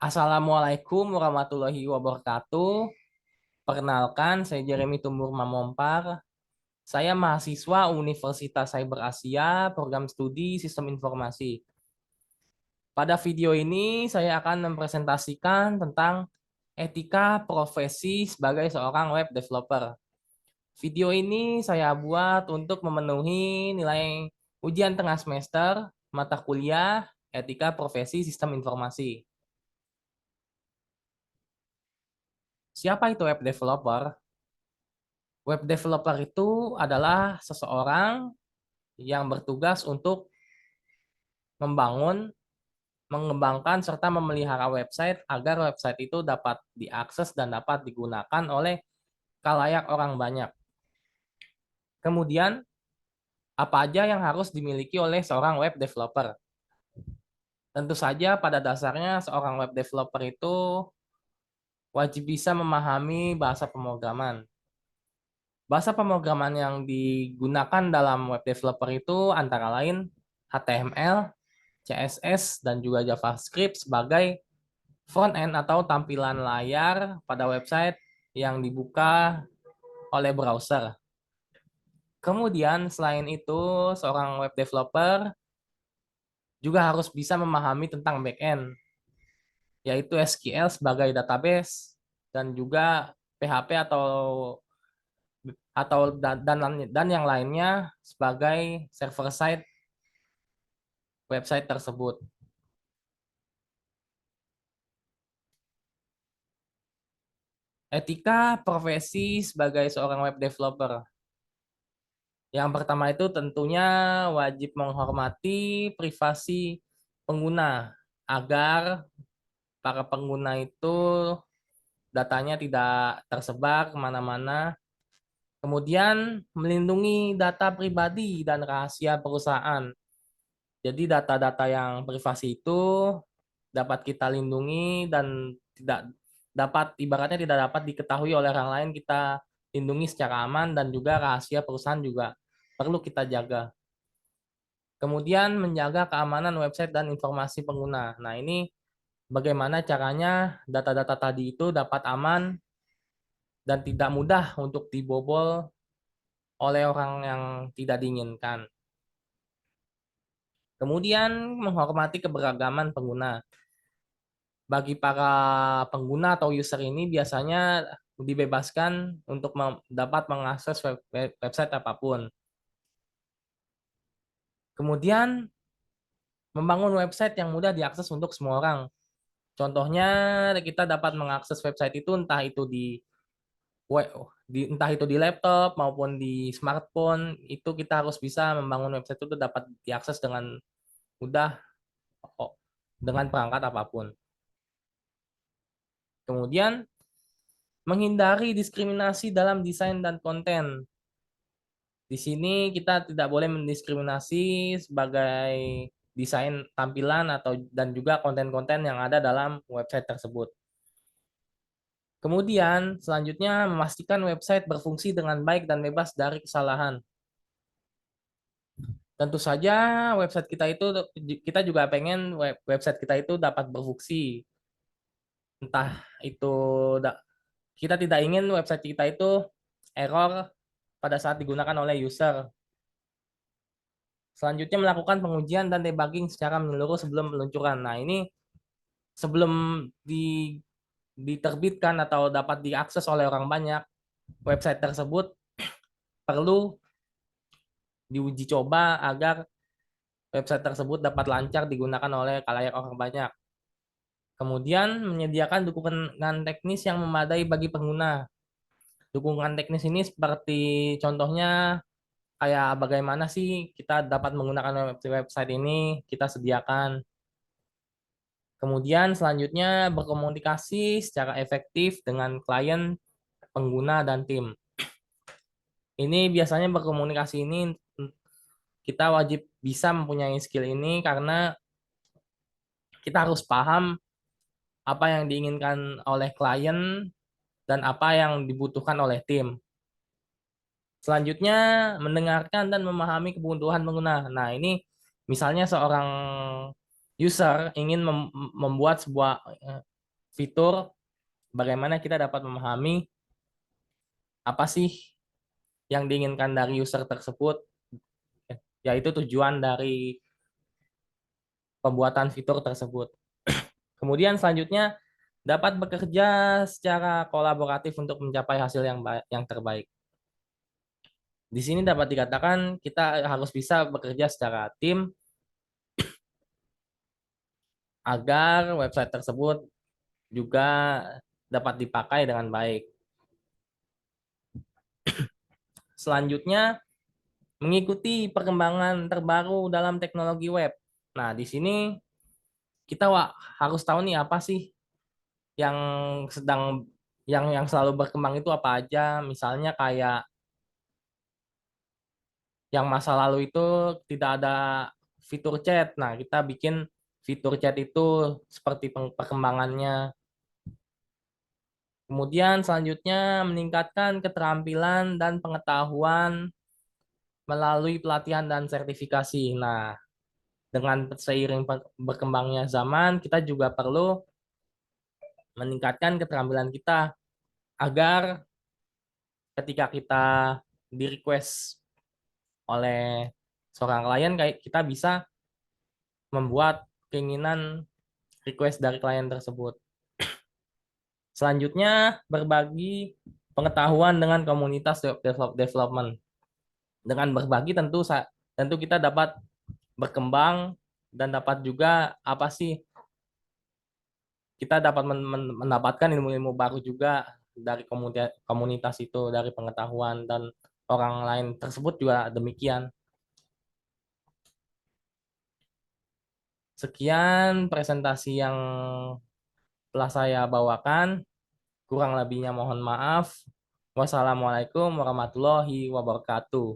Assalamualaikum warahmatullahi wabarakatuh. Perkenalkan, saya Jeremy Tumbur Mamompar. Saya mahasiswa Universitas Cyber Asia, program studi Sistem Informasi. Pada video ini, saya akan mempresentasikan tentang etika profesi sebagai seorang web developer. Video ini saya buat untuk memenuhi nilai ujian tengah semester mata kuliah etika profesi Sistem Informasi. Siapa itu web developer? Web developer itu adalah seseorang yang bertugas untuk membangun, mengembangkan, serta memelihara website agar website itu dapat diakses dan dapat digunakan oleh kalayak orang banyak. Kemudian, apa aja yang harus dimiliki oleh seorang web developer? Tentu saja pada dasarnya seorang web developer itu wajib bisa memahami bahasa pemrograman. Bahasa pemrograman yang digunakan dalam web developer itu antara lain HTML, CSS, dan juga JavaScript sebagai front end atau tampilan layar pada website yang dibuka oleh browser. Kemudian selain itu, seorang web developer juga harus bisa memahami tentang backend, yaitu SQL sebagai database dan juga PHP dan yang lainnya sebagai server side website tersebut. Etika profesi sebagai seorang web developer. Yang pertama itu tentunya wajib menghormati privasi pengguna agar para pengguna itu datanya tidak tersebar kemana-mana. Kemudian melindungi data pribadi dan rahasia perusahaan. Jadi data-data yang privasi itu dapat kita lindungi dan tidak dapat ibaratnya tidak dapat diketahui oleh orang lain, kita lindungi secara aman dan juga rahasia perusahaan juga perlu kita jaga. Kemudian menjaga keamanan website dan informasi pengguna. Nah, ini bagaimana caranya data-data tadi itu dapat aman dan tidak mudah untuk dibobol oleh orang yang tidak diinginkan. Kemudian menghormati keberagaman pengguna. Bagi para pengguna atau user ini biasanya dibebaskan untuk dapat mengakses website apapun. Kemudian membangun website yang mudah diakses untuk semua orang. Contohnya kita dapat mengakses website itu entah itu di laptop maupun di smartphone, itu kita harus bisa membangun website itu dapat diakses dengan mudah dengan perangkat apapun. Kemudian menghindari diskriminasi dalam desain dan konten. Di sini kita tidak boleh mendiskriminasi sebagai desain tampilan dan juga konten-konten yang ada dalam website tersebut. Kemudian selanjutnya memastikan website berfungsi dengan baik dan bebas dari kesalahan. Tentu saja website kita juga pengen website kita itu dapat berfungsi. Entah itu kita tidak ingin website kita itu error pada saat digunakan oleh user. Selanjutnya melakukan pengujian dan debugging secara menyeluruh sebelum peluncuran. Nah, ini sebelum diterbitkan atau dapat diakses oleh orang banyak, website tersebut perlu diuji coba agar website tersebut dapat lancar digunakan oleh khalayak orang banyak. Kemudian menyediakan dukungan teknis yang memadai bagi pengguna. Dukungan teknis ini seperti contohnya kayak bagaimana sih kita dapat menggunakan website ini, kita sediakan. Kemudian selanjutnya berkomunikasi secara efektif dengan klien, pengguna, dan tim. Ini biasanya berkomunikasi ini kita wajib bisa mempunyai skill ini karena kita harus paham apa yang diinginkan oleh klien dan apa yang dibutuhkan oleh tim. Selanjutnya mendengarkan dan memahami kebutuhan pengguna. Nah, ini misalnya seorang user ingin membuat sebuah fitur bagaimana kita dapat memahami apa sih yang diinginkan dari user tersebut, yaitu tujuan dari pembuatan fitur tersebut. Kemudian selanjutnya dapat bekerja secara kolaboratif untuk mencapai hasil yang terbaik. Di sini dapat dikatakan kita harus bisa bekerja secara tim agar website tersebut juga dapat dipakai dengan baik. Selanjutnya, mengikuti perkembangan terbaru dalam teknologi web. Nah, di sini kita harus tahu nih apa sih yang sedang yang selalu berkembang itu apa aja. Misalnya kayak yang masa lalu itu tidak ada fitur chat. Nah, kita bikin fitur chat itu seperti perkembangannya. Kemudian selanjutnya meningkatkan keterampilan dan pengetahuan melalui pelatihan dan sertifikasi. Nah, dengan seiring berkembangnya zaman, kita juga perlu meningkatkan keterampilan kita agar ketika kita di request oleh seorang klien, kayak kita bisa membuat keinginan request dari klien tersebut. Selanjutnya, berbagi pengetahuan dengan komunitas development. Dengan berbagi tentu kita dapat berkembang dan dapat juga apa sih kita dapat mendapatkan ilmu-ilmu baru juga dari komunitas itu, dari pengetahuan dan orang lain tersebut juga demikian. Sekian presentasi yang telah saya bawakan. Kurang lebihnya mohon maaf. Wassalamualaikum warahmatullahi wabarakatuh.